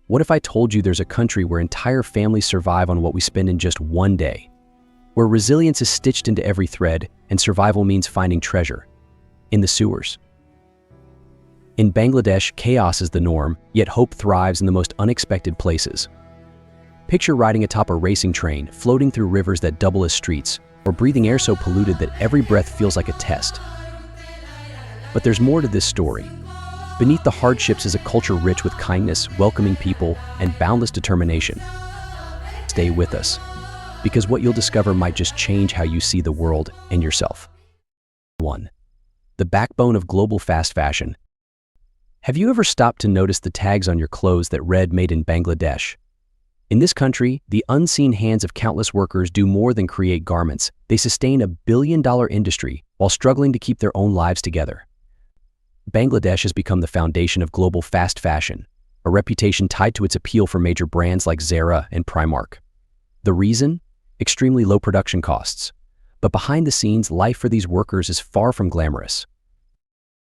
What if I told you there's a country where entire families survive on what we spend in just one day? Where resilience is stitched into every thread and survival means finding treasure in the sewers. In Bangladesh, chaos is the norm, yet hope thrives in the most unexpected places. Picture riding atop a racing train, floating through rivers that double as streets, or breathing air so polluted that every breath feels like a test. But there's more to this story. Beneath the hardships is a culture rich with kindness, welcoming people, and boundless determination. Stay with us, because what you'll discover might just change how you see the world and yourself. 1. The backbone of global fast fashion. Have you ever stopped to notice the tags on your clothes that read "Made in Bangladesh"? In this country, the unseen hands of countless workers do more than create garments. They sustain a billion-dollar industry while struggling to keep their own lives together. Bangladesh has become the foundation of global fast fashion, a reputation tied to its appeal for major brands like Zara and Primark. The reason? Extremely low production costs. But behind the scenes, life for these workers is far from glamorous.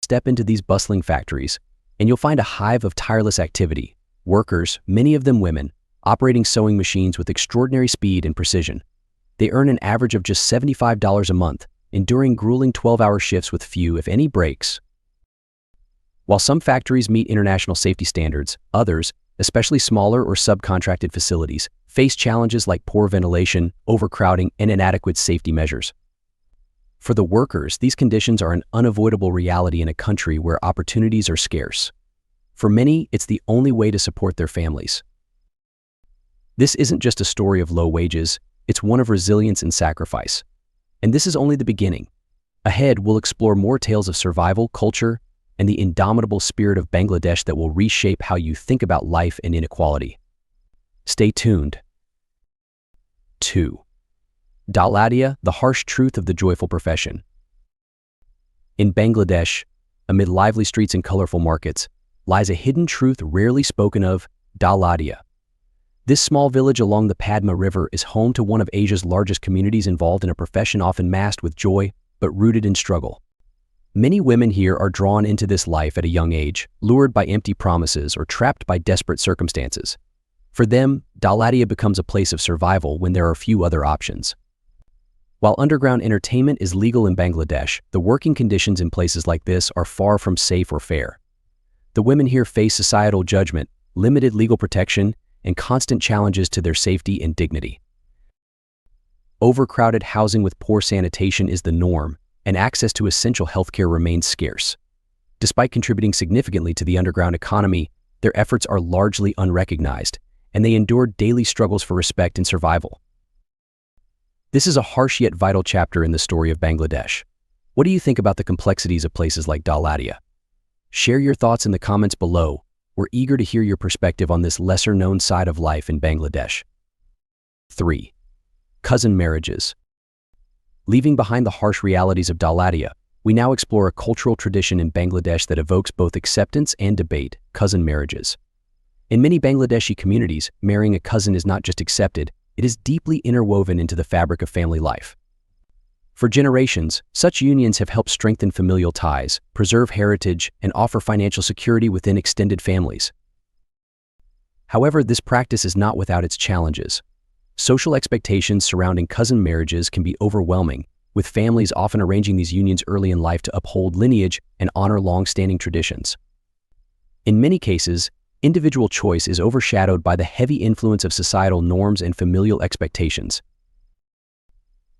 Step into these bustling factories, and you'll find a hive of tireless activity. Workers, many of them women, operating sewing machines with extraordinary speed and precision. They earn an average of just $75 a month, enduring grueling 12-hour shifts with few, if any, breaks. While some factories meet international safety standards, others, especially smaller or subcontracted facilities, face challenges like poor ventilation, overcrowding, and inadequate safety measures. For the workers, these conditions are an unavoidable reality in a country where opportunities are scarce. For many, it's the only way to support their families. This isn't just a story of low wages, it's one of resilience and sacrifice. And this is only the beginning. Ahead, we'll explore more tales of survival, culture, and the indomitable spirit of Bangladesh that will reshape how you think about life and inequality. Stay tuned. 2. Daulatdia, the harsh truth of the joyful profession. In Bangladesh, amid lively streets and colorful markets, lies a hidden truth rarely spoken of: Daulatdia. This small village along the Padma River is home to one of Asia's largest communities involved in a profession often masked with joy, but rooted in struggle. Many women here are drawn into this life at a young age, lured by empty promises or trapped by desperate circumstances. For them, Daulatdia becomes a place of survival when there are few other options. While underground entertainment is legal in Bangladesh, the working conditions in places like this are far from safe or fair. The women here face societal judgment, limited legal protection, and constant challenges to their safety and dignity. Overcrowded housing with poor sanitation is the norm, and access to essential healthcare remains scarce. Despite contributing significantly to the underground economy, their efforts are largely unrecognized, and they endure daily struggles for respect and survival. This is a harsh yet vital chapter in the story of Bangladesh. What do you think about the complexities of places like Daulatdia? Share your thoughts in the comments below. We're eager to hear your perspective on this lesser-known side of life in Bangladesh. 3. Cousin marriages. Leaving behind the harsh realities of Daulatdia, we now explore a cultural tradition in Bangladesh that evokes both acceptance and debate: cousin marriages. In many Bangladeshi communities, marrying a cousin is not just accepted, it is deeply interwoven into the fabric of family life. For generations, such unions have helped strengthen familial ties, preserve heritage, and offer financial security within extended families. However, this practice is not without its challenges. Social expectations surrounding cousin marriages can be overwhelming, with families often arranging these unions early in life to uphold lineage and honor long-standing traditions. In many cases, individual choice is overshadowed by the heavy influence of societal norms and familial expectations.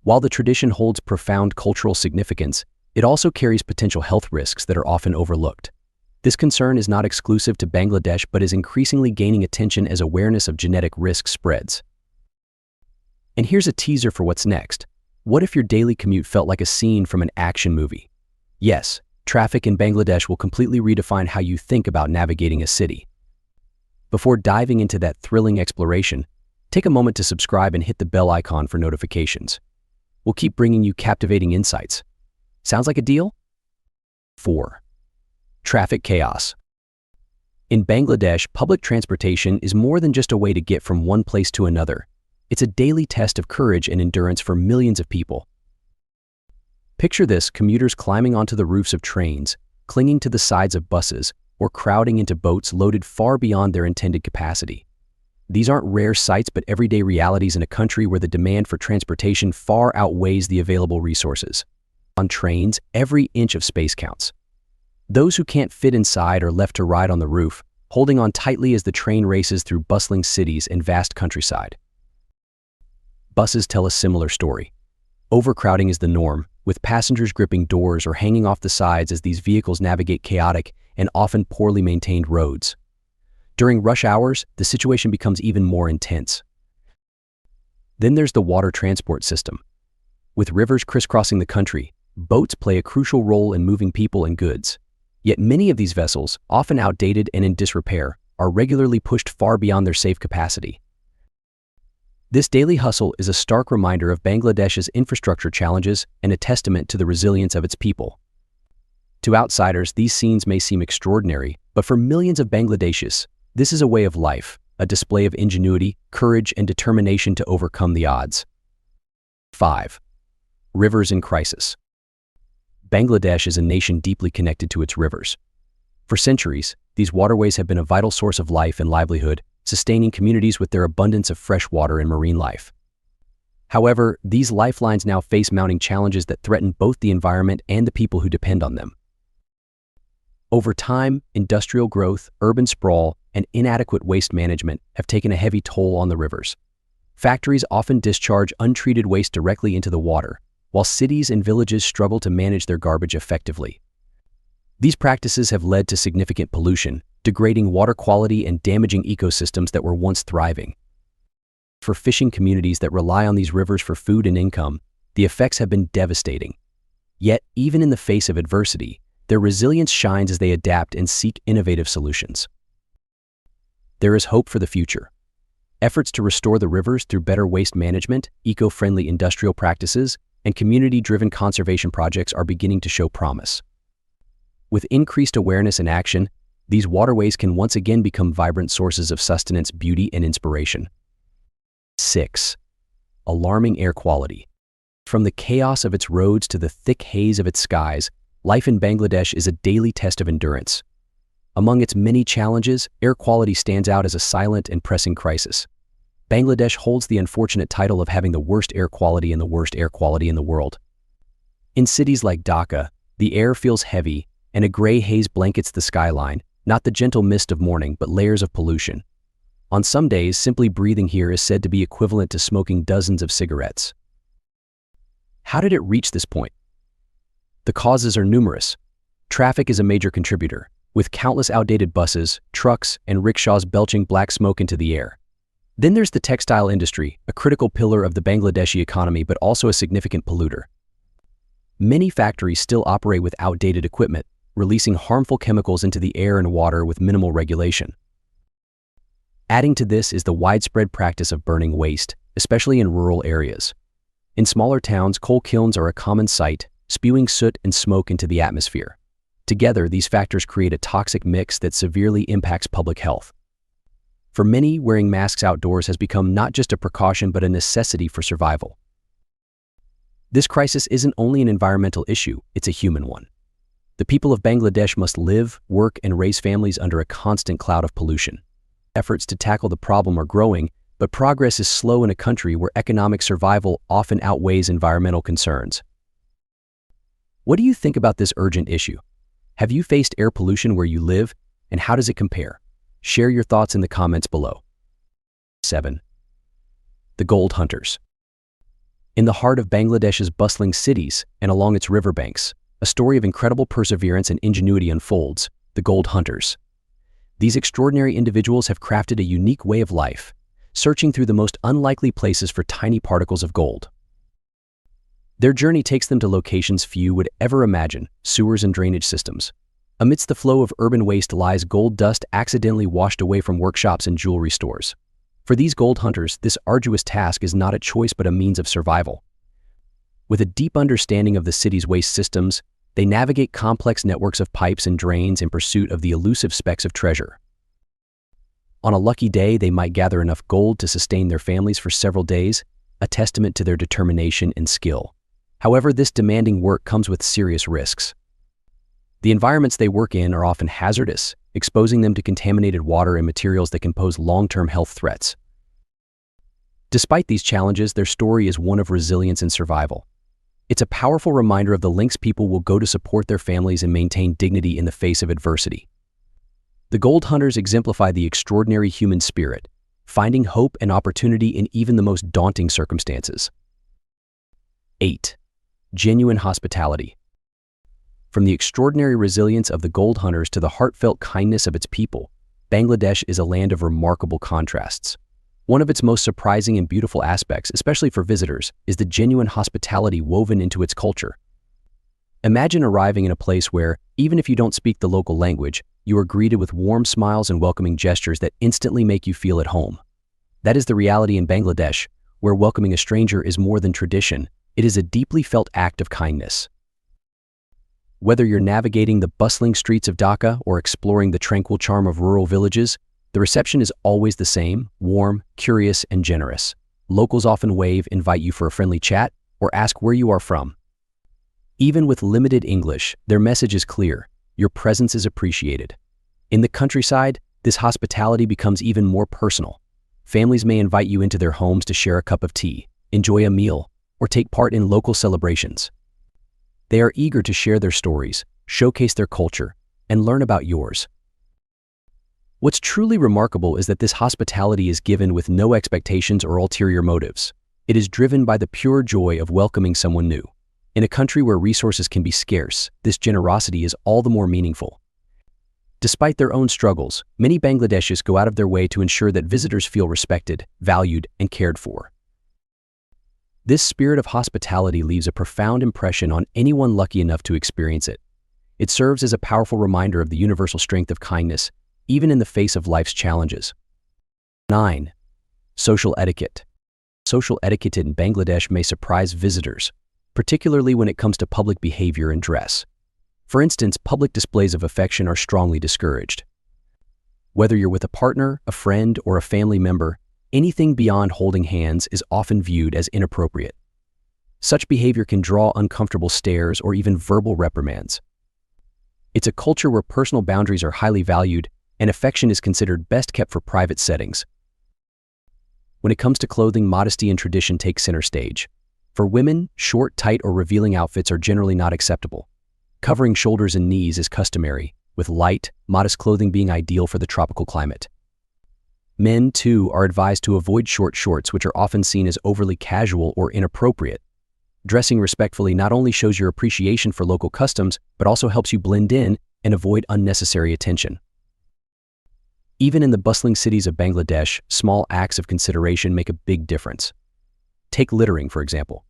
While the tradition holds profound cultural significance, it also carries potential health risks that are often overlooked. This concern is not exclusive to Bangladesh but is increasingly gaining attention as awareness of genetic risk spreads. And here's a teaser for what's next. What if your daily commute felt like a scene from an action movie? Yes, traffic in Bangladesh will completely redefine how you think about navigating a city. Before diving into that thrilling exploration, take a moment to subscribe and hit the bell icon for notifications. We'll keep bringing you captivating insights. Sounds like a deal? 4. Traffic chaos. In Bangladesh, public transportation is more than just a way to get from one place to another. It's a daily test of courage and endurance for millions of people. Picture this: commuters climbing onto the roofs of trains, clinging to the sides of buses, or crowding into boats loaded far beyond their intended capacity. These aren't rare sights but everyday realities in a country where the demand for transportation far outweighs the available resources. On trains, every inch of space counts. Those who can't fit inside are left to ride on the roof, holding on tightly as the train races through bustling cities and vast countryside. Buses tell a similar story. Overcrowding is the norm, with passengers gripping doors or hanging off the sides as these vehicles navigate chaotic and often poorly maintained roads. During rush hours, the situation becomes even more intense. Then there's the water transport system. With rivers crisscrossing the country, boats play a crucial role in moving people and goods. Yet many of these vessels, often outdated and in disrepair, are regularly pushed far beyond their safe capacity. This daily hustle is a stark reminder of Bangladesh's infrastructure challenges and a testament to the resilience of its people. To outsiders, these scenes may seem extraordinary, but for millions of Bangladeshis, this is a way of life, a display of ingenuity, courage, and determination to overcome the odds. 5. Rivers in crisis. Bangladesh is a nation deeply connected to its rivers. For centuries, these waterways have been a vital source of life and livelihood, sustaining communities with their abundance of fresh water and marine life. However, these lifelines now face mounting challenges that threaten both the environment and the people who depend on them. Over time, industrial growth, urban sprawl, and inadequate waste management have taken a heavy toll on the rivers. Factories often discharge untreated waste directly into the water, while cities and villages struggle to manage their garbage effectively. These practices have led to significant pollution, degrading water quality and damaging ecosystems that were once thriving. For fishing communities that rely on these rivers for food and income, the effects have been devastating. Yet, even in the face of adversity, their resilience shines as they adapt and seek innovative solutions. There is hope for the future. Efforts to restore the rivers through better waste management, eco-friendly industrial practices, and community-driven conservation projects are beginning to show promise. With increased awareness and action, these waterways can once again become vibrant sources of sustenance, beauty, and inspiration. 6. Alarming air quality. From the chaos of its roads to the thick haze of its skies, life in Bangladesh is a daily test of endurance. Among its many challenges, air quality stands out as a silent and pressing crisis. Bangladesh holds the unfortunate title of having the worst air quality and the worst air quality in the world. In cities like Dhaka, the air feels heavy, and a gray haze blankets the skyline, not the gentle mist of morning, but layers of pollution. On some days, simply breathing here is said to be equivalent to smoking dozens of cigarettes. How did it reach this point? The causes are numerous. Traffic is a major contributor, with countless outdated buses, trucks, and rickshaws belching black smoke into the air. Then there's the textile industry, a critical pillar of the Bangladeshi economy but also a significant polluter. Many factories still operate with outdated equipment, releasing harmful chemicals into the air and water with minimal regulation. Adding to this is the widespread practice of burning waste, especially in rural areas. In smaller towns, coal kilns are a common sight, spewing soot and smoke into the atmosphere. Together, these factors create a toxic mix that severely impacts public health. For many, wearing masks outdoors has become not just a precaution but a necessity for survival. This crisis isn't only an environmental issue, it's a human one. The people of Bangladesh must live, work, and raise families under a constant cloud of pollution. Efforts to tackle the problem are growing, but progress is slow in a country where economic survival often outweighs environmental concerns. What do you think about this urgent issue? Have you faced air pollution where you live, and how does it compare? Share your thoughts in the comments below. 7. The gold hunters. In the heart of Bangladesh's bustling cities and along its riverbanks, a story of incredible perseverance and ingenuity unfolds: the gold hunters. These extraordinary individuals have crafted a unique way of life, searching through the most unlikely places for tiny particles of gold. Their journey takes them to locations few would ever imagine: sewers and drainage systems. Amidst the flow of urban waste lies gold dust accidentally washed away from workshops and jewelry stores. For these gold hunters, this arduous task is not a choice but a means of survival. With a deep understanding of the city's waste systems, they navigate complex networks of pipes and drains in pursuit of the elusive specks of treasure. On a lucky day, they might gather enough gold to sustain their families for several days, a testament to their determination and skill. However, this demanding work comes with serious risks. The environments they work in are often hazardous, exposing them to contaminated water and materials that can pose long-term health threats. Despite these challenges, their story is one of resilience and survival. It's a powerful reminder of the lengths people will go to support their families and maintain dignity in the face of adversity. The gold hunters exemplify the extraordinary human spirit, finding hope and opportunity in even the most daunting circumstances. 8. Genuine hospitality. From the extraordinary resilience of the gold hunters to the heartfelt kindness of its people, Bangladesh is a land of remarkable contrasts. One of its most surprising and beautiful aspects, especially for visitors, is the genuine hospitality woven into its culture. Imagine arriving in a place where, even if you don't speak the local language, you are greeted with warm smiles and welcoming gestures that instantly make you feel at home. That is the reality in Bangladesh, where welcoming a stranger is more than tradition. It is a deeply felt act of kindness. Whether you're navigating the bustling streets of Dhaka or exploring the tranquil charm of rural villages, the reception is always the same: warm, curious, and generous. Locals often wave, invite you for a friendly chat, or ask where you are from. Even with limited English, their message is clear: your presence is appreciated. In the countryside, this hospitality becomes even more personal. Families may invite you into their homes to share a cup of tea, enjoy a meal, or take part in local celebrations. They are eager to share their stories, showcase their culture, and learn about yours. What's truly remarkable is that this hospitality is given with no expectations or ulterior motives. It is driven by the pure joy of welcoming someone new. In a country where resources can be scarce, this generosity is all the more meaningful. Despite their own struggles, many Bangladeshis go out of their way to ensure that visitors feel respected, valued, and cared for. This spirit of hospitality leaves a profound impression on anyone lucky enough to experience it. It serves as a powerful reminder of the universal strength of kindness, even in the face of life's challenges. 9. Social etiquette. Social etiquette in Bangladesh may surprise visitors, particularly when it comes to public behavior and dress. For instance, public displays of affection are strongly discouraged. Whether you're with a partner, a friend, or a family member, anything beyond holding hands is often viewed as inappropriate. Such behavior can draw uncomfortable stares or even verbal reprimands. It's a culture where personal boundaries are highly valued, and affection is considered best kept for private settings. When it comes to clothing, modesty and tradition take center stage. For women, short, tight, or revealing outfits are generally not acceptable. Covering shoulders and knees is customary, with light, modest clothing being ideal for the tropical climate. Men, too, are advised to avoid short shorts, which are often seen as overly casual or inappropriate. Dressing respectfully not only shows your appreciation for local customs, but also helps you blend in and avoid unnecessary attention. Even in the bustling cities of Bangladesh, small acts of consideration make a big difference. Take littering, for example.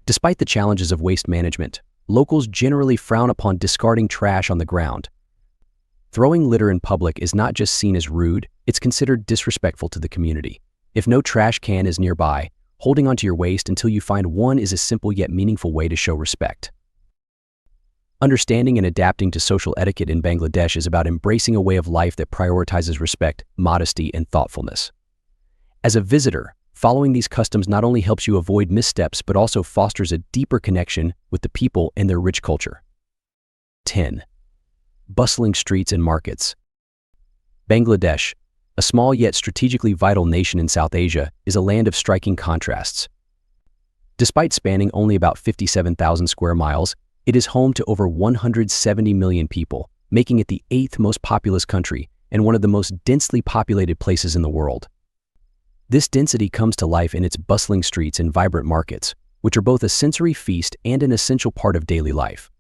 Despite the challenges of waste management, locals generally frown upon discarding trash on the ground. Throwing litter in public is not just seen as rude, it's considered disrespectful to the community. If no trash can is nearby, holding onto your waste until you find one is a simple yet meaningful way to show respect. Understanding and adapting to social etiquette in Bangladesh is about embracing a way of life that prioritizes respect, modesty, and thoughtfulness. As a visitor, following these customs not only helps you avoid missteps, but also fosters a deeper connection with the people and their rich culture. 10. Bustling streets and markets. Bangladesh, a small yet strategically vital nation in South Asia, is a land of striking contrasts. Despite spanning only about 57,000 square miles, it is home to over 170 million people, making it the 8th most populous country and one of the most densely populated places in the world. This density comes to life in its bustling streets and vibrant markets, which are both a sensory feast and an essential part of daily life.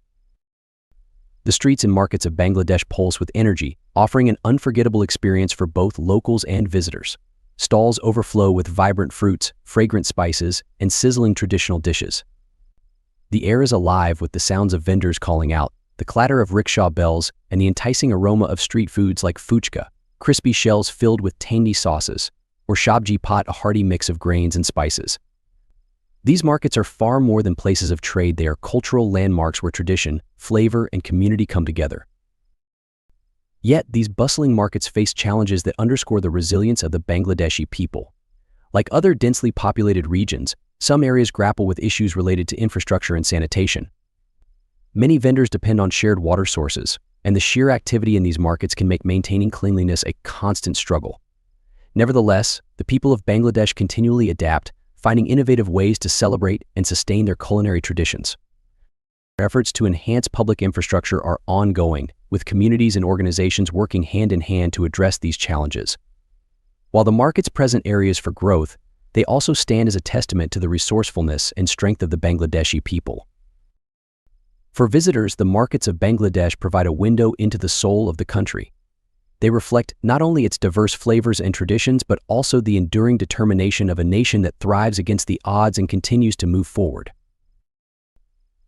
The streets and markets of Bangladesh pulse with energy, offering an unforgettable experience for both locals and visitors. Stalls overflow with vibrant fruits, fragrant spices, and sizzling traditional dishes. The air is alive with the sounds of vendors calling out, the clatter of rickshaw bells, and the enticing aroma of street foods like fuchka, crispy shells filled with tangy sauces, or sabji pot, a hearty mix of grains and spices. These markets are far more than places of trade. They are cultural landmarks where tradition, flavor, and community come together. Yet, these bustling markets face challenges that underscore the resilience of the Bangladeshi people. Like other densely populated regions, some areas grapple with issues related to infrastructure and sanitation. Many vendors depend on shared water sources, and the sheer activity in these markets can make maintaining cleanliness a constant struggle. Nevertheless, the people of Bangladesh continually adapt, finding innovative ways to celebrate and sustain their culinary traditions. Efforts to enhance public infrastructure are ongoing, with communities and organizations working hand in hand to address these challenges. While the markets present areas for growth, they also stand as a testament to the resourcefulness and strength of the Bangladeshi people. For visitors, the markets of Bangladesh provide a window into the soul of the country. They reflect not only its diverse flavors and traditions, but also the enduring determination of a nation that thrives against the odds and continues to move forward.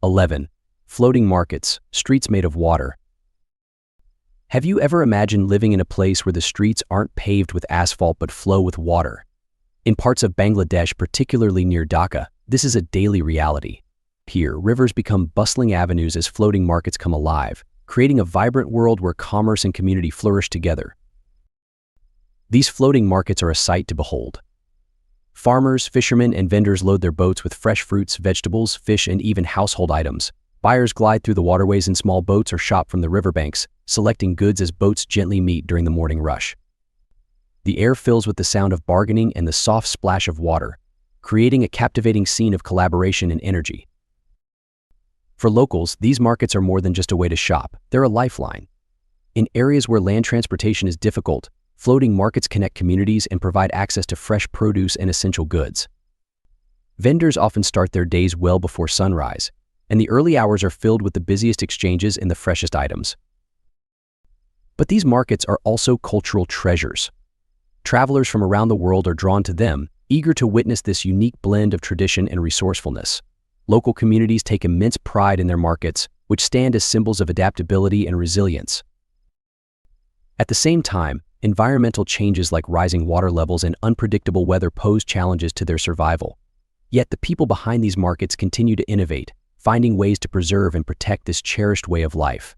11. Floating markets, streets made of water. Have you ever imagined living in a place where the streets aren't paved with asphalt but flow with water? In parts of Bangladesh, particularly near Dhaka, this is a daily reality. Here, rivers become bustling avenues as floating markets come alive, creating a vibrant world where commerce and community flourish together. These floating markets are a sight to behold. Farmers, fishermen, and vendors load their boats with fresh fruits, vegetables, fish, and even household items. Buyers glide through the waterways in small boats or shop from the riverbanks, selecting goods as boats gently meet during the morning rush. The air fills with the sound of bargaining and the soft splash of water, creating a captivating scene of collaboration and energy. For locals, these markets are more than just a way to shop, they're a lifeline. In areas where land transportation is difficult, floating markets connect communities and provide access to fresh produce and essential goods. Vendors often start their days well before sunrise, and the early hours are filled with the busiest exchanges and the freshest items. But these markets are also cultural treasures. Travelers from around the world are drawn to them, eager to witness this unique blend of tradition and resourcefulness. Local communities take immense pride in their markets, which stand as symbols of adaptability and resilience. At the same time, environmental changes like rising water levels and unpredictable weather pose challenges to their survival. Yet the people behind these markets continue to innovate, finding ways to preserve and protect this cherished way of life.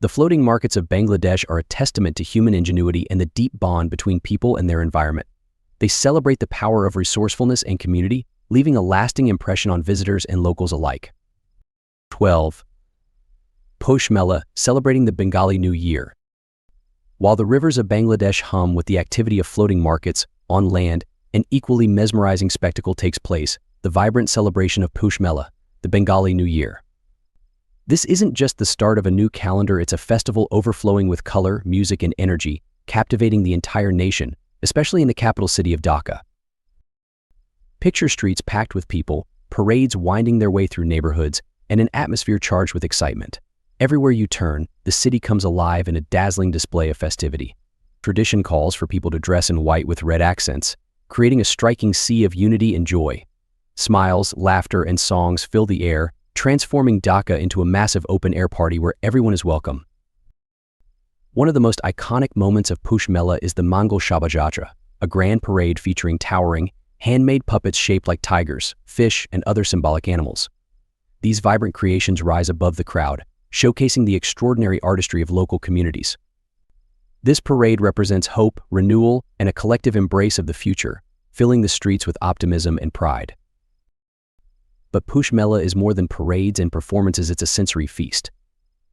The floating markets of Bangladesh are a testament to human ingenuity and the deep bond between people and their environment. They celebrate the power of resourcefulness and community, leaving a lasting impression on visitors and locals alike. 12. Posh Mela, celebrating the Bengali New Year. While the rivers of Bangladesh hum with the activity of floating markets, on land, an equally mesmerizing spectacle takes place, the vibrant celebration of Posh Mela, the Bengali New Year. This isn't just the start of a new calendar, it's a festival overflowing with color, music, and energy, captivating the entire nation, especially in the capital city of Dhaka. Picture streets packed with people, parades winding their way through neighborhoods, and an atmosphere charged with excitement. Everywhere you turn, the city comes alive in a dazzling display of festivity. Tradition calls for people to dress in white with red accents, creating a striking sea of unity and joy. Smiles, laughter, and songs fill the air, transforming Dhaka into a massive open-air party where everyone is welcome. One of the most iconic moments of Posh Mela is the Mangal Shobhajatra, a grand parade featuring towering, handmade puppets shaped like tigers, fish, and other symbolic animals. These vibrant creations rise above the crowd, showcasing the extraordinary artistry of local communities. This parade represents hope, renewal, and a collective embrace of the future, filling the streets with optimism and pride. But Posh Mela is more than parades and performances, it's a sensory feast.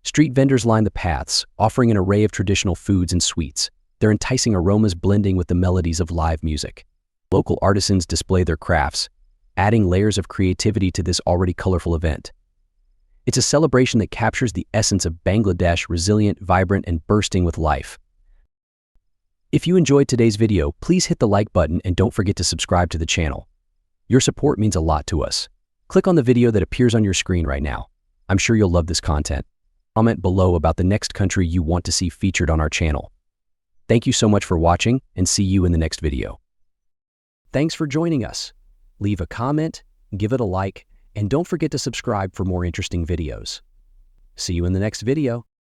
Street vendors line the paths, offering an array of traditional foods and sweets, their enticing aromas blending with the melodies of live music. Local artisans display their crafts, adding layers of creativity to this already colorful event. It's a celebration that captures the essence of Bangladesh, resilient, vibrant, and bursting with life. If you enjoyed today's video, please hit the like button and don't forget to subscribe to the channel. Your support means a lot to us. Click on the video that appears on your screen right now. I'm sure you'll love this content. Comment below about the next country you want to see featured on our channel. Thank you so much for watching, and see you in the next video. Thanks for joining us. Leave a comment, give it a like, and don't forget to subscribe for more interesting videos. See you in the next video.